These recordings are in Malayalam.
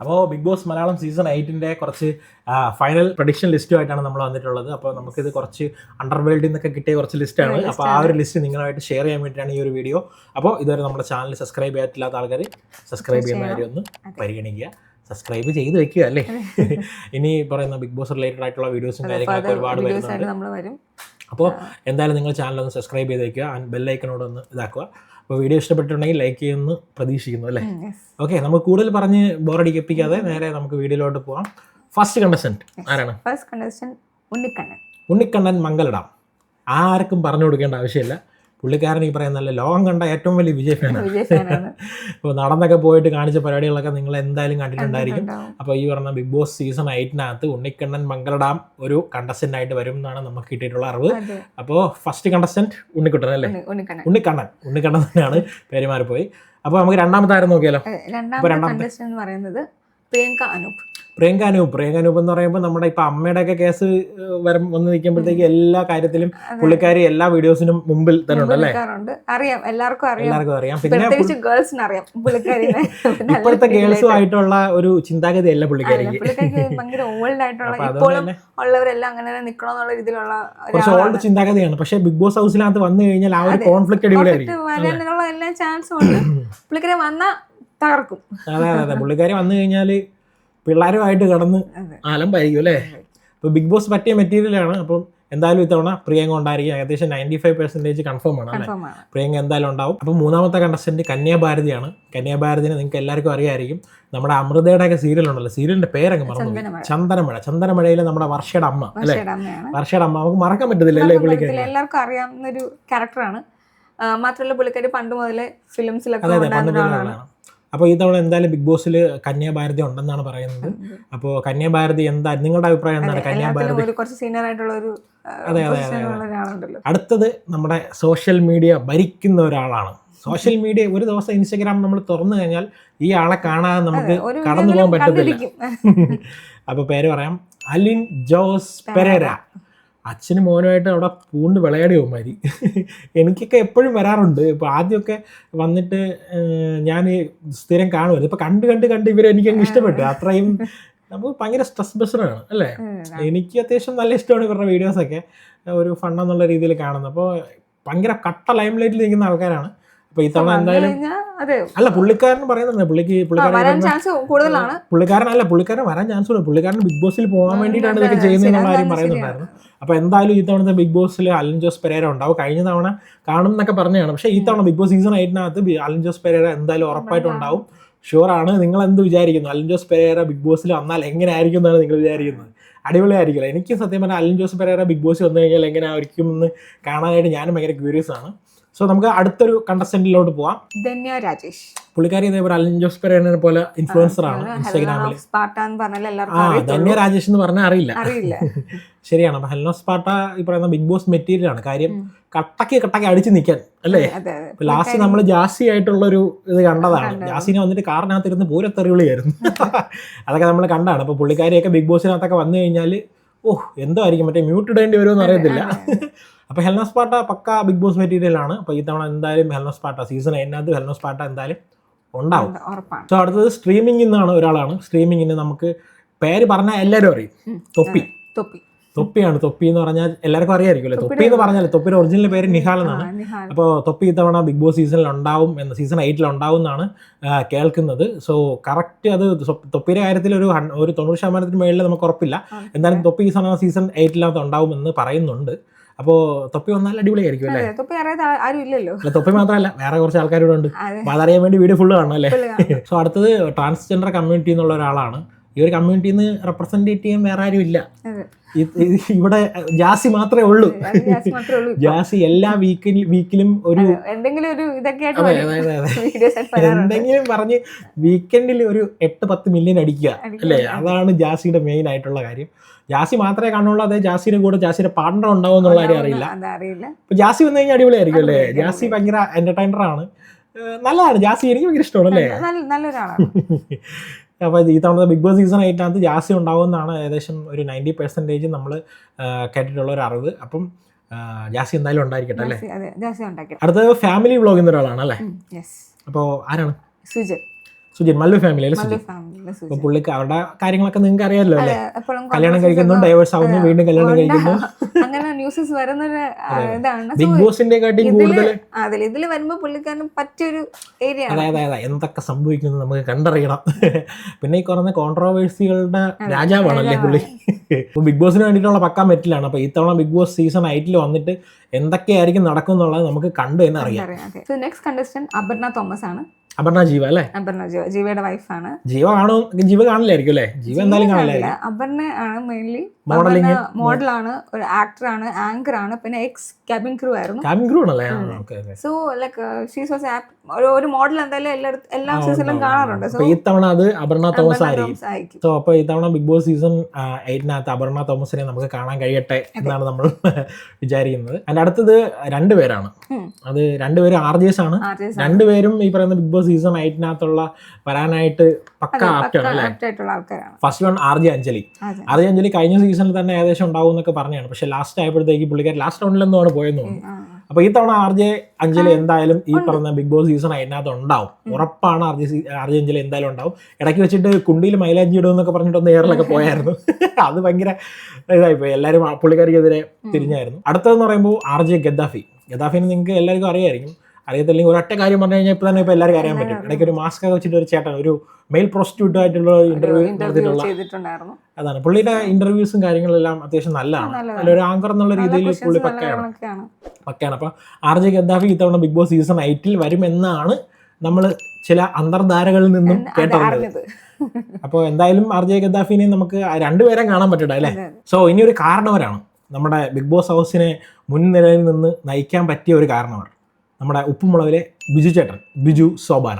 അപ്പോൾ ബിഗ് ബോസ് മലയാളം സീസൺ 8 കുറച്ച് ഫൈനൽ പ്രഡിക്ഷൻ ലിസ്റ്റുമായിട്ടാണ് നമ്മൾ വന്നിട്ടുള്ളത്. അപ്പോൾ നമുക്കിത് കുറച്ച് അണ്ടർവേൾഡിൽ നിന്നൊക്കെ കിട്ടിയ കുറച്ച് ലിസ്റ്റാണ്. അപ്പോൾ ആ ഒരു ലിസ്റ്റ് നിങ്ങളുമായിട്ട് ഷെയർ ചെയ്യാൻ വേണ്ടിയിട്ടാണ് ഈ ഒരു വീഡിയോ. അപ്പോൾ ഇതുവരെ നമ്മുടെ ചാനൽ സബ്സ്ക്രൈബ് ചെയ്യാത്തില്ലാത്ത ആൾക്കാർ സബ്സ്ക്രൈബ് ചെയ്യുന്ന കാര്യം ഒന്ന് പരിഗണിക്കുക. സബ്സ്ക്രൈബ് ചെയ്ത് വെക്കുക അല്ലേ. ഇനി പറയുന്ന ബിഗ് ബോസ് റിലേറ്റഡ് ആയിട്ടുള്ള വീഡിയോസും കാര്യങ്ങളൊക്കെ ഒരുപാട് വരുന്നുണ്ട്. അപ്പോൾ എന്തായാലും നിങ്ങൾ ചാനൽ ഒന്ന് സബ്സ്ക്രൈബ് ചെയ്ത് വെക്കുക, ബെല്ലൈക്കനോട് ഒന്ന് ഇതാക്കുക. അപ്പോൾ വീഡിയോ ഇഷ്ടപ്പെട്ടിട്ടുണ്ടെങ്കിൽ ലൈക്ക് ചെയ്യുമെന്ന് പ്രതീക്ഷിക്കുന്നു അല്ലേ. ഓക്കെ, നമുക്ക് കൂടുതൽ പറഞ്ഞ് ബോറടിപ്പിക്കാതെ നേരെ നമുക്ക് വീഡിയോയിലോട്ട് പോകാം. ഫസ്റ്റ് കണ്ടസ്റ്റന്റ് ആരാണ്? First contestant Unnikkannan Mangaladam. ആർക്കും പറഞ്ഞു കൊടുക്കേണ്ട ആവശ്യമില്ല. പുള്ളിക്കാരൻ ഈ പറയുന്ന നല്ല ലോകം കണ്ട ഏറ്റവും വലിയ വിജയ് ഫാനാണ്. ഇപ്പോൾ നടന്നൊക്കെ പോയിട്ട് കാണിച്ച പരിപാടികളൊക്കെ നിങ്ങൾ എന്തായാലും കണ്ടിട്ടുണ്ടായിരിക്കും. അപ്പോൾ ഈ പറഞ്ഞ ബിഗ് ബോസ് സീസൺ 8 ഉണ്ണിക്കണ്ണൻ മംഗലടാം ഒരു കണ്ടസ്റ്റന്റ് ആയിട്ട് വരും എന്നാണ് നമുക്ക് കിട്ടിയിട്ടുള്ള അറിവ്. അപ്പോൾ ഫസ്റ്റ് കണ്ടസ്റ്റന്റ് ഉണ്ണിക്കുട്ടൻ അല്ലേ, ഉണ്ണിക്കണ്ണൻ തന്നെയാണ്, പേര് മാറിപ്പോയി. അപ്പോൾ നമുക്ക് രണ്ടാമത്തെ ആരും നോക്കിയാലോ. രണ്ടാമത്തെ പ്രിയങ്ക അനൂപ് എന്ന് പറയുമ്പോൾ നമ്മുടെ ഇപ്പൊ അമ്മയുടെ ഒക്കെ കേസ് വന്ന് നിൽക്കുമ്പോഴത്തേക്ക് എല്ലാ കാര്യത്തിലും പുള്ളിക്കാരി എല്ലാ വീഡിയോസിനും മുമ്പിൽ തന്നെ ഉണ്ട് അല്ലേ. എല്ലാവർക്കും അറിയാം. പിന്നെ ഇപ്പോഴത്തെ ഗേൾസും ആയിട്ടുള്ള ഒരു ചിന്താഗതി അല്ല പുള്ളിക്കാരിക്ക്. കുറച്ച് ഓൾഡ് ചിന്താഗതിയാണ്. പക്ഷെ ബിഗ് ബോസ് ഹൗസിനകത്ത് വന്നു കഴിഞ്ഞാൽ ആ ഒരു കോൺഫ്ലിക്ട് അടിപൊളിയായിരിക്കും. അതെ, പുള്ളിക്കാരി വന്നു കഴിഞ്ഞാല് പിള്ളേരുമായിട്ട് കടന്ന് ആലമ്പായിരിക്കും അല്ലേ. ഇപ്പോൾ ബിഗ് ബോസ് പറ്റിയ മെറ്റീരിയലാണ്. അപ്പം എന്തായാലും ഇത്തവണ പ്രിയങ്ക ഉണ്ടായിരിക്കും. ഏകദേശം 95% കൺഫേം ആണ് അല്ലേ. പ്രിയങ്ക എന്തായാലും ഉണ്ടാവും. അപ്പം മൂന്നാമത്തെ കണ്ടസ്റ്റന്റ് കന്യാഭാരതിയാണ്. കന്യാഭാരതിനെ നിങ്ങൾക്ക് എല്ലാവർക്കും അറിയാമായിരിക്കും. നമ്മുടെ അമൃതയുടെ ഒക്കെ സീരിയൽ ഉണ്ടല്ലോ, സീരിയലിന്റെ പേരങ്ങ് മറന്നു. ചന്ദനമഴയിലെ നമ്മുടെ വർഷയുടെ അമ്മ അല്ലേ. വർഷയുടെ അമ്മ നമുക്ക് മറക്കാൻ പറ്റത്തില്ല അല്ലേ. പുള്ളിക്കാരി എല്ലാവർക്കും അറിയാവുന്ന ഒരു ക്യാരക്ടറാണ്. മാത്രമല്ല പുള്ളിക്കാരി പണ്ട് മുതലേ ഫിലിംസിലൊക്കെ. അപ്പോൾ ഈ തവണ എന്തായാലും ബിഗ് ബോസിൽ കന്യാഭാരതി ഉണ്ടെന്നാണ് പറയുന്നത്. അപ്പോൾ കന്യാഭാരതി എന്താ നിങ്ങളുടെ അഭിപ്രായം എന്താണ്? കന്യാഭാരതി അതെ. അടുത്തത് നമ്മുടെ സോഷ്യൽ മീഡിയ ഭരിക്കുന്ന ഒരാളാണ്. സോഷ്യൽ മീഡിയ ഒരു ദിവസം ഇൻസ്റ്റഗ്രാം നമ്മൾ തുറന്നു കഴിഞ്ഞാൽ ഈ ആളെ കാണാതെ നമുക്ക് കടന്നു പോകാൻ പറ്റത്തില്ല. അപ്പോൾ പേര് പറയാം, അലിൻ ജോസ് പെരേര. അച്ഛനും മോനുമായിട്ട് അവിടെ പൂണ്ട് വിളയാടി പോകുമാതിരി. എനിക്കൊക്കെ എപ്പോഴും വരാറുണ്ട്. ഇപ്പോൾ ആദ്യമൊക്കെ വന്നിട്ട് ഞാൻ സ്ഥിരം കാണുമായിരുന്നു. ഇപ്പോൾ കണ്ട് ഇവരെ എനിക്കങ്ങ് ഇഷ്ടപ്പെട്ടു. അത്രയും നമുക്ക് ഭയങ്കര സ്ട്രെസ് ബസ്റ്ററാണ് അല്ലേ. എനിക്ക് അത്യാവശ്യം നല്ല ഇഷ്ടമാണ് ഇവരുടെ വീഡിയോസൊക്കെ, ഒരു ഫണ്ണെന്നുള്ള രീതിയിൽ കാണുന്നത്. അപ്പോൾ ഭയങ്കര കട്ട ലൈം ലൈറ്റിൽ നിൽക്കുന്ന ആൾക്കാരാണ്. അപ്പോൾ ഇത്തവണ എന്തായാലും അല്ല, പുള്ളിക്കാരൻ പറയുന്നുണ്ട് പുള്ളിക്കാരൻ വരാൻ ചാൻസ് ഉണ്ട്. പുള്ളിക്കാരൻ ബിഗ് ബോസിൽ പോകാൻ വേണ്ടിയിട്ടാണ് ഇതൊക്കെ ചെയ്യുന്നതെന്നുള്ള കാര്യം പറയുന്നുണ്ടായിരുന്നു. അപ്പോൾ എന്തായാലും ഈ തവണത്തെ ബിഗ് ബോസിൽ അലിൻ ജോസ് പെരേര ഉണ്ടാവും. കഴിഞ്ഞ തവണ കാണും എന്നൊക്കെ പറഞ്ഞതാണ്. പക്ഷേ ഈ തവണ Bigg Boss season 8 Alin Jose Perera എന്തായാലും ഉറപ്പായിട്ടും ഉണ്ടാവും. ഷുവറാണ്. നിങ്ങൾ എന്ത് വിചാരിക്കുന്നു? അലിൻ ജോസ് പെരേര ബിഗ് ബോസിൽ വന്നാൽ എങ്ങനെ ആയിരിക്കും എന്നാണ് നിങ്ങൾ വിചാരിക്കുന്നത്? അടിപൊളിയായിരിക്കില്ല. എനിക്ക് സത്യം പറഞ്ഞാൽ അലിൻ ജോസ് പെരേര ബിഗ് ബോസിൽ വന്നു കഴിഞ്ഞാൽ എങ്ങനെ ആയിരിക്കും എന്ന് കാണാനായിട്ട് ഞാനും ഭയങ്കര ക്യൂരിയസ് ആണ്. സോ നമുക്ക് അടുത്തൊരു കണ്ടസ്റ്റന്റിലോട്ട് പോവാം. ധന്യ രാജേഷ്. പുള്ളിക്കാരി ഇതേപോലെ അലിൻ ജോസ് പെരേരനെ പോലെ ഇൻഫ്ലുവൻസർ ആണ് ഇൻസ്റ്റാഗ്രാമിൽ. ധന്യ രാജേഷ് എന്ന് പറഞ്ഞാൽ അറിയില്ല. ശരിയാണ്. അപ്പൊ ഹെൽനോ സ്പാട്ട ഈ പറയുന്ന ബിഗ് ബോസ് മെറ്റീരിയൽ ആണ്. കാര്യം കട്ടക്ക് അടിച്ചു നിൽക്കാൻ അല്ലേ. ലാസ്റ്റ് നമ്മൾ ജാസി ആയിട്ടുള്ളൊരു ഇത് കണ്ടതാണ്. ജാസിനെ വന്നിട്ട് കാറിനകത്തിരുന്ന് പൂരത്തെറിവിളിയായിരുന്നു. അതൊക്കെ നമ്മൾ കണ്ടാണ്. അപ്പൊ പുള്ളിക്കാരിയൊക്കെ ബിഗ് ബോസിനകത്തൊക്കെ വന്നു കഴിഞ്ഞാൽ എന്തോ ആയിരിക്കും, മറ്റേ മ്യൂട്ട് ഇടേണ്ടി വരുമെന്ന് അറിയത്തില്ല. അപ്പോൾ ഹെൽനോ സ്പാട്ട പക്ക ബിഗ് ബോസ് മെറ്റീരിയൽ ആണ്. അപ്പോൾ ഈ തവണ എന്തായാലും ഹെൽനോ സ്പാട്ട സീസൺ 8 ഹെൽനോ സ്പാട്ട എന്തായാലും ഉണ്ടാവും. സോ അടുത്തത് സ്ട്രീമിംഗിൽ നിന്നാണ് ഒരാളാണ്. സ്ട്രീമിങ്ങിന് നമുക്ക് പേര് പറഞ്ഞാൽ എല്ലാവരും അറിയും, തൊപ്പിയാണ്. തൊപ്പി എന്ന് പറഞ്ഞാൽ എല്ലാവർക്കും അറിയാമായിരിക്കുമല്ലോ. തൊപ്പി എന്ന് പറഞ്ഞാൽ തൊപ്പിയുടെ ഒറിജിനൽ പേര് നിഹാൽ എന്നാണ്. അപ്പോൾ തൊപ്പി ഇത്തവണ ബിഗ് ബോസ് സീസണിൽ ഉണ്ടാവും എന്ന്, സീസൺ 8 ഉണ്ടാവും എന്നാണ് കേൾക്കുന്നത്. സോ കറക്റ്റ് അത് തൊപ്പിയുടെ കാര്യത്തിൽ ഒരു 90% മേളിൽ നമുക്ക് ഉറപ്പില്ല. എന്തായാലും തൊപ്പി സീസൺ 8 ഉണ്ടാവും എന്ന് പറയുന്നുണ്ട്. അപ്പോൾ തൊപ്പി വന്നാൽ അടിപൊളിയായിരിക്കും അല്ലേ. തൊപ്പി മാത്രമല്ല, വേറെ കുറച്ച് ആൾക്കാരും ഉണ്ട്. അപ്പോൾ അതറിയാൻ വേണ്ടി വീഡിയോ ഫുള്ള് കാണണം അല്ലേ. സോ അടുത്തത് ട്രാൻസ്ജെൻഡർ കമ്മ്യൂണിറ്റി എന്നുള്ള ഒരാളാണ്. ഈ ഒരു കമ്മ്യൂണിറ്റിയിൽ നിന്ന് റെപ്രസെന്റ് ചെയ്യാൻ വേറെ ആരും ഇല്ല. ഇവിടെ ജാസി മാത്രമേ ഉള്ളൂ. ജാസി എല്ലാ വീക്കിലും ഒരു എന്തെങ്കിലും പറഞ്ഞ് വീക്കെൻഡിൽ ഒരു 8-10 മില്യൺ അടിക്കുക അല്ലേ. അതാണ് ജാസിയുടെ മെയിൻ ആയിട്ടുള്ള കാര്യം. ജാസി മാത്രമേ കാണുള്ളൂ. അതേ ജാസിയുടെ കൂടെ ജാസിയുടെ പാർട്ണർ ഉണ്ടാവും എന്നുള്ള കാര്യം അറിയില്ല. ഇപ്പൊ ജാസി വന്നു കഴിഞ്ഞാൽ അടിപൊളിയായിരിക്കും അല്ലേ. ജാസി ഭയങ്കര എന്റർടൈനർ ആണ്, നല്ലതാണ്. ജാസി എനിക്ക് ഭയങ്കര ഇഷ്ടമാണ് അല്ലേ. അപ്പോൾ ഈ തവണ ബിഗ് ബോസ് സീസൺ 8 ജാസി ഉണ്ടാവുമെന്നാണ് ഏകദേശം ഒരു 90% നമ്മൾ കേട്ടിട്ടുള്ള ഒരു അറിവ്. അപ്പം ജാസി എന്തായാലും ഉണ്ടായിരിക്കട്ടെ അല്ലേ. അടുത്തത് ഫാമിലി വ്ളോഗ് എന്ന ഒരാളാണ് അല്ലേ. അപ്പോൾ ആരാണ്? സുജിൻ മല്ലു ഫാമിലിയിലെ സുജിൻ. അപ്പൊ പുള്ളിക്ക് അവരുടെ കാര്യങ്ങളൊക്കെ നിങ്ങൾക്ക് അറിയാമല്ലോ അല്ലേ, കല്യാണം കഴിക്കുന്നു, ഡൈവേഴ്സ് ആവുന്നു, വീണ്ടും കല്യാണം കഴിക്കുന്നു, അങ്ങനെ ന്യൂസസ് വരുന്ന ഇതാണ് ബിഗ് ബോസിന്റെ കാട്ടിയും കൂടുതൽ ഇതിൽ വരുമ്പോ പുള്ളിക്കാരന് പറ്റിയൊരു ഏരിയ. അതായത് എന്തൊക്കെ സംഭവിക്കുന്നു നമുക്ക് കണ്ടറിയണം. പിന്നെ ഈ കുറഞ്ഞ കോൺട്രോവേഴ്സികളുടെ രാജാവാണല്ലേ പുള്ളി. ഇപ്പൊ ബിഗ് ബോസിന് വേണ്ടിയിട്ടുള്ള പക്കാ മെറ്റിലാണ്. അപ്പൊ ഇത്തവണ ബിഗ് ബോസ് സീസൺ 8 വന്നിട്ട് എന്തൊക്കെയായിരിക്കും നടക്കും എന്നുള്ളത് നമുക്ക് കണ്ടു എന്ന് അറിയാം. നെക്സ്റ്റ് കണ്ടസ്റ്റന്റ് അപർണ തോമസ് ആണ്. അപർണ ജീവ അല്ലേ? അപർണ ജീവ, ജീവയുടെ വൈഫാണ്. ജീവ കാണില്ലായിരിക്കും അല്ലേ? ജീവ എന്തായാലും കാണില്ല. അപർണ ആണ് മെയിൻലി മോഡലാണ്, ഒരു ആക്ടറാണ്, ആങ്കർ ആണ്, പിന്നെ എക്സ് ക്യാബിൻ ക്രൂ ആയിരുന്നു. ക്യാബിൻ ക്രൂ ആണല്ലേ? സോ ലൈക്ക് ഷീസ് വാസ് ഒരു മോഡൽ എന്തായാലും എല്ലാ സീസണിലും കാണാറുണ്ട്. സോ ഇത്തവണ അത് അപർണ തോമസ് ആയിരിക്കും. സോ അപ്പൊ ഇത്തവണ ബിഗ് ബോസ് സീസൺ 8 അപർണ തോമസിനെ നമുക്ക് കാണാൻ കഴിയട്ടെ എന്നാണ് നമ്മൾ വിചാരിക്കുന്നത്. അതിന്റെ അടുത്തത് രണ്ടുപേരാണ്. അത് രണ്ടുപേരും RJs ആണ്. രണ്ടുപേരും ഈ പറയുന്ന ബിഗ് ബോസ് സീസൺ 8 വരാനായിട്ട് പക്ക ആപ്റ്റാണ് അല്ലേ? First one RJ Anjali. RJ Anjali കഴിഞ്ഞ സീസണിൽ തന്നെ ഏകദേശം ഉണ്ടാവും എന്നൊക്കെ പറഞ്ഞാണ്. പക്ഷെ ലാസ്റ്റ് ആയപ്പോഴത്തേക്ക് പുള്ളിക്കാർ ലാസ്റ്റ് റൗണ്ടിലെന്നാണ് പോയെന്ന് തോന്നുന്നു. അപ്പൊ ഈ തവണ RJ അഞ്ജലി എന്തായാലും ഈ പറഞ്ഞ ബിഗ് ബോസ് സീസൺ 8 ഉണ്ടാവും. ഉറപ്പാണ് RJ അഞ്ജലി എന്തായാലും ഉണ്ടാവും. ഇടയ്ക്ക് വെച്ചിട്ട് കുണ്ടിയിൽ മൈലാഞ്ചി ഇടുമെന്നൊക്കെ പറഞ്ഞിട്ടൊന്ന് എയറിലൊക്കെ പോയായിരുന്നു. അത് ഭയങ്കര ഇതായിപ്പോയി. എല്ലാവരും പുള്ളിക്കാരിക്കെതിരെ തിരിഞ്ഞായിരുന്നു. അടുത്തതെന്ന് പറയുമ്പോൾ RJ ഗദ്ദാഫിനെ നിങ്ങൾക്ക് എല്ലാവർക്കും അറിയായിരിക്കും. അറിയത്തില്ലെങ്കിൽ ഒരൊറ്റ കാര്യം പറഞ്ഞു കഴിഞ്ഞാൽ ഇപ്പൊ തന്നെ ഇപ്പൊ എല്ലാവർക്കും അറിയാൻ പറ്റും. ഇടയ്ക്ക് ഒരു മാസ്ക് ഒക്കെ വെച്ചിട്ട് ഒരു ചേട്ടൻ, ഒരു മെയിൽ പ്രോസ്റ്റിറ്റ്യൂട്ട് ആയിട്ടുള്ള ഇന്റർവ്യൂ നടത്തിയിട്ടുള്ള അതാണ്. പുള്ളിയുടെ ഇന്റർവ്യൂസും കാര്യങ്ങളെല്ലാം അത്യാവശ്യം നല്ലതാണ്. ഒരു ആങ്കർ എന്നുള്ള രീതിയിൽ പുള്ളി പക്കയാണ്. അപ്പൊ RJ ഗദ്ദാഫി ഇത്തവണ ബിഗ് ബോസ് സീസൺ 8 വരുമെന്നാണ് നമ്മൾ ചില അന്തർധാരകളിൽ നിന്നും കേട്ടറിഞ്ഞത്. അപ്പോൾ എന്തായാലും RJ ഗദ്ദാഫിനെ നമുക്ക് രണ്ടുപേരെ കാണാൻ പറ്റട്ടെ അല്ലേ? സോ ഇനി ഒരു കാരണവരാണ് നമ്മുടെ ബിഗ് ബോസ് ഹൗസിനെ മുൻനിരയിൽ നിന്ന് നയിക്കാൻ പറ്റിയ ഒരു കാരണവർ, നമ്മുടെ ഉപ്പുമുളകിലെ ബിജു ചേട്ടൻ, ബിജു സോബാന.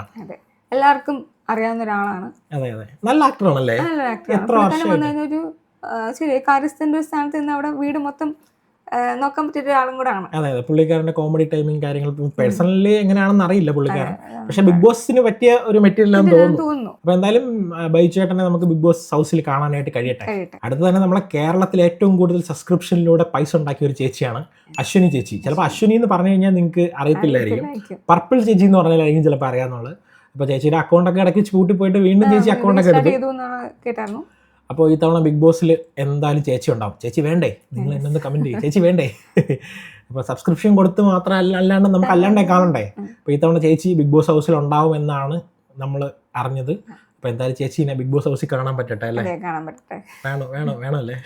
എല്ലാവർക്കും അറിയാവുന്ന ഒരാളാണ്. അതെ, നല്ല ആക്ടറാണല്ലേ? എത്ര വർഷം ഒരു ശരി കാര്യസ്ഥന്റെ ഒരു സ്ഥാനത്ത് നിന്ന് അവിടെ വീട് മൊത്തം നോക്കാൻ പറ്റിയ ഒരാളും കൂടെ ആണ്. അതെ, പുള്ളിക്കാരന്റെ കോമഡി ടൈമിങ് കാര്യങ്ങൾ പേഴ്സണലി എങ്ങനെയാണെന്ന് അറിയില്ല പുള്ളിക്കാരൻ. പക്ഷെ ബിഗ് ബോസിന് പറ്റിയ ഒരു മെറ്റീരിയൽ ആണെന്ന് തോന്നുന്നു. അപ്പൊ എന്തായാലും ബൈജു ചേട്ടനെ നമുക്ക് ബിഗ് ബോസ് ഹൗസിൽ കാണാനായിട്ട് കഴിയട്ടെ. അടുത്ത് തന്നെ നമ്മളെ കേരളത്തിൽ ഏറ്റവും കൂടുതൽ സബ്സ്ക്രിപ്ഷനിലൂടെ പൈസ ഉണ്ടാക്കിയ ഒരു ചേച്ചിയാണ് അശ്വിനി ചേച്ചി. ചിലപ്പോൾ അശ്വിനി എന്ന് പറഞ്ഞു കഴിഞ്ഞാൽ നിങ്ങൾക്ക് അറിയത്തില്ലായിരിക്കും. പർപ്പിൾ ചേച്ചി എന്ന് പറഞ്ഞാലായിരിക്കും ചിലപ്പോൾ അറിയാന്നുള്ളത്. അപ്പൊ ചേച്ചിയുടെ അക്കൗണ്ടൊക്കെ ഇടയ്ക്ക് കൂട്ടി പോയിട്ട് വീണ്ടും ചേച്ചി അക്കൗണ്ടൊക്കെ എടുത്തു. അപ്പോൾ ഈ തവണ ബിഗ് ബോസിൽ എന്തായാലും ചേച്ചി ഉണ്ടാവും. ചേച്ചി വേണ്ടേ? നിങ്ങൾ എന്നൊന്ന് കമൻറ്റ് ചെയ്യും, ചേച്ചി വേണ്ടേ? അപ്പോൾ സബ്സ്ക്രിപ്ഷൻ കൊടുത്ത് മാത്രമല്ല, അല്ലാണ്ട് നമുക്ക് അല്ലാണ്ടേ കാണണ്ടേ? അപ്പോൾ ഈ തവണ ചേച്ചി ബിഗ് ബോസ് ഹൗസിൽ ഉണ്ടാവും എന്നാണ് നമ്മൾ അറിഞ്ഞത്. അപ്പോൾ എന്തായാലും ചേച്ചീനെ ബിഗ് ബോസ് ഹൗസിൽ കാണാൻ പറ്റട്ടെ അല്ലേ? വേണം അല്ലേ?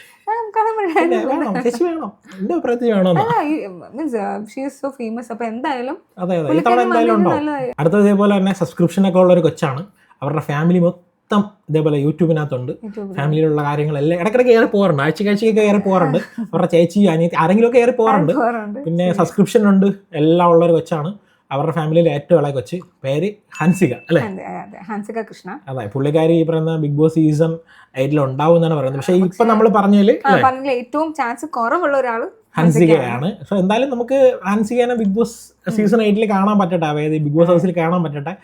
ചേച്ചി വേണം, എന്റെ അഭിപ്രായത്തിൽ വേണം. അതെ, ഈ തവണ എന്തായാലും ഉണ്ടാവും. അടുത്ത ഇതേപോലെ തന്നെ സബ്സ്ക്രിപ്ഷൻ ഒക്കെ ഉള്ള ഒരു കൊച്ചാണ്. അവരുടെ ഫാമിലി മൊത്തം ഇതേപോലെ യൂട്യൂബിനകത്തുണ്ട്. ഫാമിലിയിലുള്ള കാര്യങ്ങളെല്ലാം ഇടയ്ക്കിടയ്ക്ക് ഏറെ പോകാറുണ്ട്. ആഴ്ചയ്ക്കൊക്കെ ഏറെ പോകാറുണ്ട്. അവരുടെ ചേച്ചി, അനിയത്തി ആരെങ്കിലും ഒക്കെ ഏറെ പോകാറുണ്ട്. പിന്നെ സബ്സ്ക്രിപ്ഷൻ ഉണ്ട്, എല്ലാം ഉള്ളൊരു കൊച്ചാണ്. അവരുടെ ഫാമിലിയിൽ ഏറ്റവും ഇളയ കൊച്ച്, പേര് ഹൻസിക അല്ലേ? ഹൻസിക കൃഷ്ണ. അതെ, പുള്ളിക്കാരി ഈ പറയുന്ന ബിഗ് ബോസ് സീസൺ 8 ഉണ്ടാവും എന്നാണ് പറയുന്നത്. പക്ഷെ ഇപ്പൊ നമ്മൾ പറഞ്ഞതിൽ ഏറ്റവും ചാൻസ് കുറവുള്ള ഒരാള് ഹൻസികയാണ്. സോ എന്തായാലും നമുക്ക് ഹൻസികനെ ബിഗ് ബോസ് സീസൺ 8 കാണാൻ പറ്റട്ടെ, അതായത് ബിഗ് ബോസ് ഹൗസിൽ കാണാൻ പറ്റട്ടെ.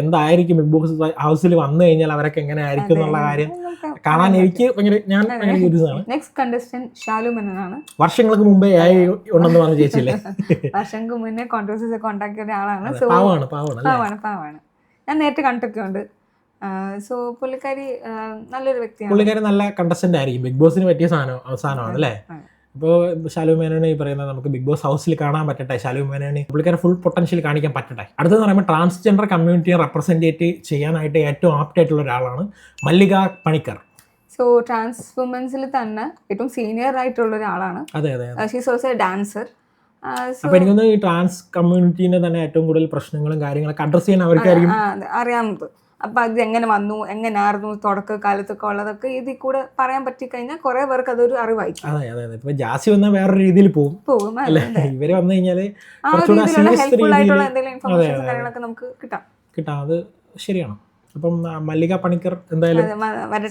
എന്തായിരിക്കും ബിഗ് ബോസ് ഹൗസിൽ വന്നു കഴിഞ്ഞാൽ അവരൊക്കെ എങ്ങനെ ആയിരിക്കും എന്നുള്ള കാര്യം കാണാൻ എനിക്ക് ഞാൻ ഭയങ്കര ക്യൂരിയസ് ആണ്. നെക്സ്റ്റ് കണ്ടസ്റ്റന്റ് ഷാലു മേനോൻ ആണ്. വർഷങ്ങൾക്ക് മുമ്പേ ഉണ്ടെന്ന് പറഞ്ഞ ചേച്ചിയില്ലേ? വർഷങ്ങൾക്ക് മുന്നേ കോൺട്രവേഴ്സീസ് ഒക്കെ ഉണ്ടാക്കിയ ഒരാളാണ്. പാവാണ്. ഞാൻ നേരിട്ട് കണ്ടൊക്കെ ഉണ്ട്. സോ പുള്ളിക്കാരി നല്ലൊരു വ്യക്തിയാണ്. പുള്ളിക്കാരി നല്ല കണ്ടസ്റ്റന്റ് ആയിരിക്കും. ബിഗ് ബോസിന് പറ്റിയ സാധനമാണ് അല്ലേ? അപ്പോൾ ഷാലു മേനോനെ ഈ പറയുന്നത് നമുക്ക് ബിഗ് ബോസ് ഹൗസിൽ കാണാൻ പറ്റട്ടെ. ഷാലു മേനോനെ പുള്ളിക്കാരെ ഫുൾ പൊട്ടൻഷ്യൽ കാണിക്കാൻ പറ്റട്ടെ. അടുത്തെന്ന് പറയുമ്പോൾ ട്രാൻസ്ജെൻഡർ കമ്മ്യൂണിറ്റിയെ റെപ്രസെൻറ്റേറ്റ് ചെയ്യാനായിട്ട് ഏറ്റവും ആപ്റ്റ് ആയിട്ടുള്ള ഒരാളാണ് മല്ലിക പണിക്കർ. സോ ട്രാൻസ് വുമൻസിൽ തന്നെ ഏറ്റവും സീനിയർ ആയിട്ടുള്ള ഒരാളാണ്. അതെ, ഷീസ് ഓൾസോ എ ഡാൻസർ. അപ്പോൾ എനിക്കൊന്ന് ഈ ട്രാൻസ് കമ്മ്യൂണിറ്റീനെ തന്നെ ഏറ്റവും കൂടുതൽ പ്രശ്നങ്ങളും കാര്യങ്ങളൊക്കെ അഡ്രസ് ചെയ്യാൻ അവർക്കായിരിക്കും അറിയാവുന്നത്. അപ്പം അത് എങ്ങനെ വന്നു, എങ്ങനെയായിരുന്നു തുടക്ക കാലത്തൊക്കെ ഉള്ളതൊക്കെ ഇതിൽ കൂടെ പറയാൻ പറ്റിക്കഴിഞ്ഞാൽ കുറെ പേർക്ക് അതൊരു അറിവായിരിക്കും. അതെ. ഇപ്പൊ ജാസി വന്നാൽ വേറൊരു രീതിയിൽ പോകും. ഇവര് വന്നു കഴിഞ്ഞാല് നമുക്ക് കിട്ടാം. അത് ശരിയാണ്. അപ്പം മല്ലിക പണിക്കർ എന്തായാലും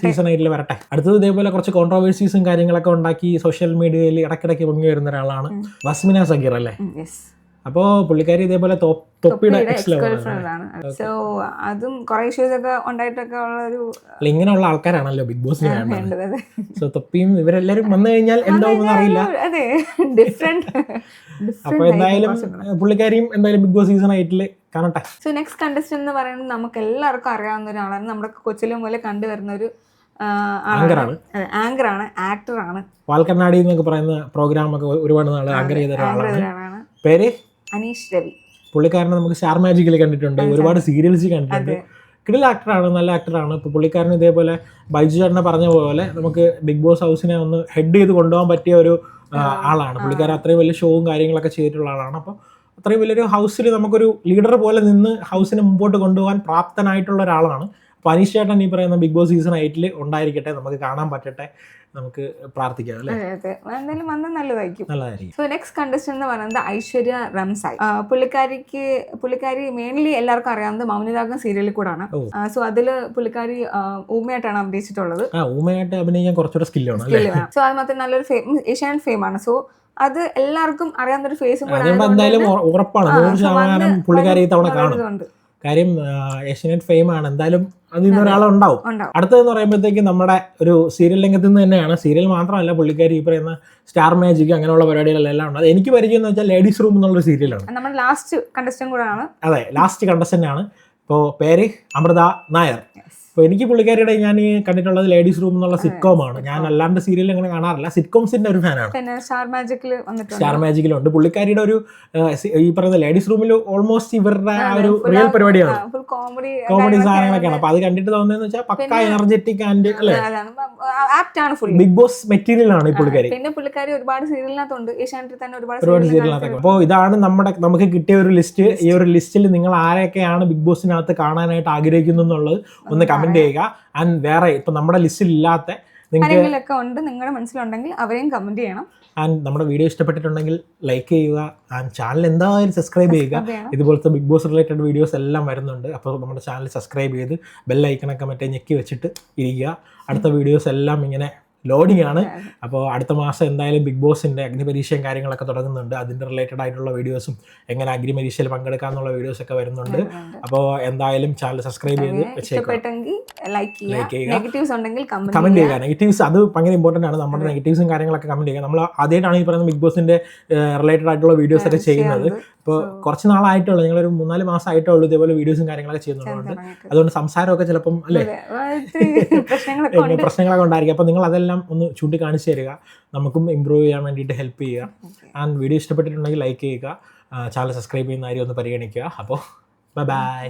സീസൺ 8 വരട്ടെ. അടുത്തത് ഇതേപോലെ കുറച്ച് കോൺട്രോവേഴ്സീസും കാര്യങ്ങളൊക്കെ ഉണ്ടാക്കി സോഷ്യൽ മീഡിയയിൽ ഇടയ്ക്കിടയ്ക്ക് പൊങ്ങി വരുന്ന ഒരാളാണ് വസ്മിന സഗീർ അല്ലേ? അപ്പോൾ പുള്ളിക്കാരി ഇതേപോലെ തൊപ്പിയുടെ സോ അതും കുറെ ഇഷ്യൂസ് ഒക്കെ ഉണ്ടായിട്ടൊക്കെ ഉള്ള ഒരു ഇങ്ങനെയുള്ള ആൾക്കാരാണല്ലോ ബിഗ് ബോസിന് വേണ്ടത്. സോ തൊപ്പിയും ഇവരെല്ലാരും വന്നു കഴിഞ്ഞാൽ എന്താവും അറിയില്ല. അപ്പോൾ എന്തായാലും പുള്ളിക്കാരിയും എന്തായാലും ബിഗ് ബോസ് സീസൺ 8 കാണട്ടെ. സോ നെക്സ്റ്റ് കണ്ടസ്റ്റന്റ് എന്ന് പറയുന്നത് നമുക്ക് എല്ലാവർക്കും അറിയാവുന്ന ഒരാളാണ്, നമ്മുടെ കൊച്ചിലെ മുതലേ കണ്ടുവരുന്ന ഒരു ആങ്കറാണ്, ആക്ടറാണ്. വാൽക്കണ്ണാടി എന്നൊക്കെ പറയുന്ന പ്രോഗ്രാം ഒക്കെ ഒരുപാട് നാൾ ആങ്കർ ചെയ്ത ഒരാളാണ്. പേര് അനീഷ് രവി. പുള്ളിക്കാരനെ നമുക്ക് സ്റ്റാർ മാജിക്കിൽ കണ്ടിട്ടുണ്ട്, ഒരുപാട് സീരിയൽസ് കണ്ടിട്ടുണ്ട്. കിടിൽ ആക്ടറാണ്, നല്ല ആക്ടറാണ്. ഇപ്പോൾ പുള്ളിക്കാരൻ ഇതേപോലെ ബൈജു ചേട്ടനെ പറഞ്ഞ പോലെ നമുക്ക് ബിഗ് ബോസ് ഹൗസിനെ ഒന്ന് ഹെഡ് ചെയ്ത് കൊണ്ടുപോകാൻ പറ്റിയ ഒരു ആളാണ് പുള്ളിക്കാരൻ. അത്രയും വലിയ ഷോവും കാര്യങ്ങളൊക്കെ ചെയ്തിട്ടുള്ള ആളാണ്. അപ്പോൾ അത്രയും വലിയൊരു ഹൗസിൽ നമുക്കൊരു ലീഡർ പോലെ നിന്ന് ഹൗസിനെ മുമ്പോട്ട് കൊണ്ടുപോകാൻ പ്രാപ്തനായിട്ടുള്ള ഒരാളാണ്. അപ്പോൾ അനീഷ് ചേട്ടൻ ഈ പറയുന്ന ബിഗ് ബോസ് സീസൺ 8 ഉണ്ടായിരിക്കട്ടെ, നമുക്ക് കാണാൻ പറ്റട്ടെ, നമുക്ക് പ്രാർത്ഥിക്കാം അല്ലേ. എന്തായാലും വന്നാൽ നല്ലതായിരിക്കും. നല്ലതായിരിക്കും. സോ നെക്സ്റ്റ് കണ്ടസ്റ്റന്റ് എന്ന് പറയുന്നത് ഐശ്വര്യ റംസായി. പുള്ളിക്കാരി മെയിൻലി എല്ലാവർക്കും അറിയാവുന്നത് മൗനരാഗം സീരിയലിൽ കൂടാണ്. സോ അതില് പുള്ളിക്കാരി ഊമയായിട്ടാണ് അഭിനയിച്ചിട്ടുള്ളത്. ഊമയായിട്ട് അഭിനയിക്കാൻ കുറച്ചുകൂടെ സ്കില്ലാണ്. സോ അത് മാത്രം നല്ലൊരു ഏഷ്യാനെറ്റ് ഫെയിം ആണ്. സോ അത് എല്ലാവർക്കും അറിയാവുന്ന ഒരു ഫേസും കൂടെ എന്തായാലും ഉറപ്പാണ്, 100% പുള്ളിക്കാരി ഇത്തവണ കാണും. കാര്യം ഏഷ്യാനെറ്റ് ഫെയിം ആണ്, എന്തായാലും അതിൽ നിന്ന് ഒരാളുണ്ടാവും. അടുത്തതെന്ന് പറയുമ്പോഴത്തേക്ക് നമ്മുടെ ഒരു സീരിയൽ രംഗത്ത് നിന്ന് തന്നെയാണ്. സീരിയൽ മാത്രമല്ല, പുള്ളിക്കാരി ഈ പറയുന്ന സ്റ്റാർ മാജിക് അങ്ങനെയുള്ള പരിപാടികളെല്ലാം ഉണ്ട്. അത് എനിക്ക് പരിചയം എന്ന് വെച്ചാൽ ലേഡീസ് റൂം എന്നുള്ളൊരു സീരിയലാണ്. നമ്മുടെ ലാസ്റ്റ് കണ്ടസ്റ്റന്റ് കൂടെ ആണ്. അതെ, ലാസ്റ്റ് കണ്ടസ്റ്റന്റ് ആണ്. ഇപ്പോൾ പേര് അമൃത നായർ. അപ്പോൾ എനിക്ക് പുള്ളിക്കാരിയുടെ ഞാൻ ഈ കണ്ടിട്ടുള്ളത് ലേഡീസ് റൂം എന്നുള്ള സിറ്റ്കോമാണ്. ഞാൻ അല്ലാണ്ട് സീരിയൽ അങ്ങനെ കാണാറില്ല, സിറ്റ്കോംസിന്റെ ഒരു ഫാനാണ്. സ്റ്റാർ മാജിക്കിലുണ്ട് പുള്ളിക്കാരിയുടെ ഒരു ഈ പറയുന്ന ലേഡീസ് റൂമിൽ ഓൾമോസ്റ്റ് ഇവരുടെ ആ ഒരു റിയൽ പരിപാടിയാണ്, കോമഡി സാധനങ്ങളൊക്കെയാണ്. അപ്പൊ അത് കണ്ടിട്ട് തോന്നുന്നതെന്ന് വെച്ചാൽ പക്ക എനർജറ്റിക് ആൻഡ് അല്ലേ, ബിഗ് ബോസ് മെറ്റീരിയൽ ആണ് ഈ പുള്ളിക്കാരി. പിന്നെ പുള്ളിക്കാരി ഒരുപാട് സീരിയലിനകത്തുണ്ട്, ഏഷ്യാനെറ്റിൽ തന്നെ ഒരുപാട് സീരിയലിനകത്തൊക്കെ. അപ്പോൾ ഇതാണ് നമുക്ക് കിട്ടിയ ഒരു ലിസ്റ്റ്. ഈ ഒരു ലിസ്റ്റിൽ നിങ്ങൾ ആരൊക്കെയാണ് ബിഗ് ബോസിനകത്ത് കാണാനായിട്ട് ആഗ്രഹിക്കുന്നു എന്നുള്ളത് ഒന്ന് കമന്റ് ചെയ്യുക. ആൻഡ് വേറെ ഇപ്പൊ നമ്മുടെ ലിസ്റ്റിൽ ഇല്ലാത്ത നിങ്ങൾക്ക് ഉണ്ട്, നിങ്ങളുടെ മനസ്സിലുണ്ടെങ്കിൽ അവരെയും കമന്റ് ചെയ്യണം. ആൻഡ് നമ്മുടെ വീഡിയോ ഇഷ്ടപ്പെട്ടിട്ടുണ്ടെങ്കിൽ ലൈക്ക് ചെയ്യുക. ആൻഡ് ചാനൽ എന്തായാലും സബ്സ്ക്രൈബ് ചെയ്യുക. ഇതുപോലത്തെ ബിഗ് ബോസ് റിലേറ്റഡ് വീഡിയോസ് എല്ലാം വരുന്നുണ്ട്. അപ്പോൾ നമ്മുടെ ചാനൽ സബ്സ്ക്രൈബ് ചെയ്ത് ബെല്ലൈക്കണൊക്കെ മറ്റേ ഞെക്കി വെച്ചിട്ട് ഇരിക്കുക. അടുത്ത വീഡിയോസ് എല്ലാം ഇങ്ങനെ ലോഡിംഗ് ആണ്. അപ്പോൾ അടുത്ത മാസം എന്തായാലും ബിഗ് ബോസിൻ്റെ അഗ്നിപരീക്ഷയും കാര്യങ്ങളൊക്കെ തുടങ്ങുന്നുണ്ട്. അതിൻ്റെ റിലേറ്റഡ് ആയിട്ടുള്ള വീഡിയോസും എങ്ങനെ അഗ്നിപരീക്ഷയിൽ പങ്കെടുക്കാമെന്നുള്ള വീഡിയോസൊക്കെ വരുന്നുണ്ട്. അപ്പോൾ എന്തായാലും ചാനൽ സബ്സ്ക്രൈബ് ചെയ്ത് വെച്ചേക്കാം, ലൈക്ക് ചെയ്യുക, കമൻറ്റ് ചെയ്യുക. നെഗറ്റീവ്സ് അത് ഭയങ്കര ഇമ്പോർട്ടൻ്റ് ആണ്. നമ്മുടെ നെഗറ്റീവ്സും കാര്യങ്ങളൊക്കെ കമൻറ്റ് ചെയ്യുക. നമ്മൾ ആദ്യമായിട്ടാണ് ഈ പറയുന്ന ബിഗ് ബോസിൻ്റെ റിലേറ്റഡ് ആയിട്ടുള്ള വീഡിയോസ് ഒക്കെ ചെയ്യുന്നത്. ഇപ്പോൾ കുറച്ച് നാളായിട്ടുള്ളൂ, ഞങ്ങളൊരു 3-4 മാസമായിട്ടുള്ളൂ ഇതേപോലെ വീഡിയോസും കാര്യങ്ങളൊക്കെ ചെയ്യുന്നുണ്ട്. അതുകൊണ്ട് സംസാരമൊക്കെ ചിലപ്പം അല്ലേ പ്രശ്നങ്ങളൊക്കെ ഉണ്ടായിരിക്കും. അപ്പോൾ നിങ്ങൾ അതെല്ലാം ഒന്ന് ചൂണ്ടിക്കാണിച്ചു തരിക, നമുക്കും ഇമ്പ്രൂവ് ചെയ്യാൻ വേണ്ടിയിട്ട് ഹെൽപ്പ് ചെയ്യുക. ആൻഡ് വീഡിയോ ഇഷ്ടപ്പെട്ടിട്ടുണ്ടെങ്കിൽ ലൈക്ക് ചെയ്യുക, ചാനൽ സബ്സ്ക്രൈബ് ചെയ്യുന്ന കാര്യം ഒന്ന് പരിഗണിക്കുക. അപ്പോൾ ബൈ.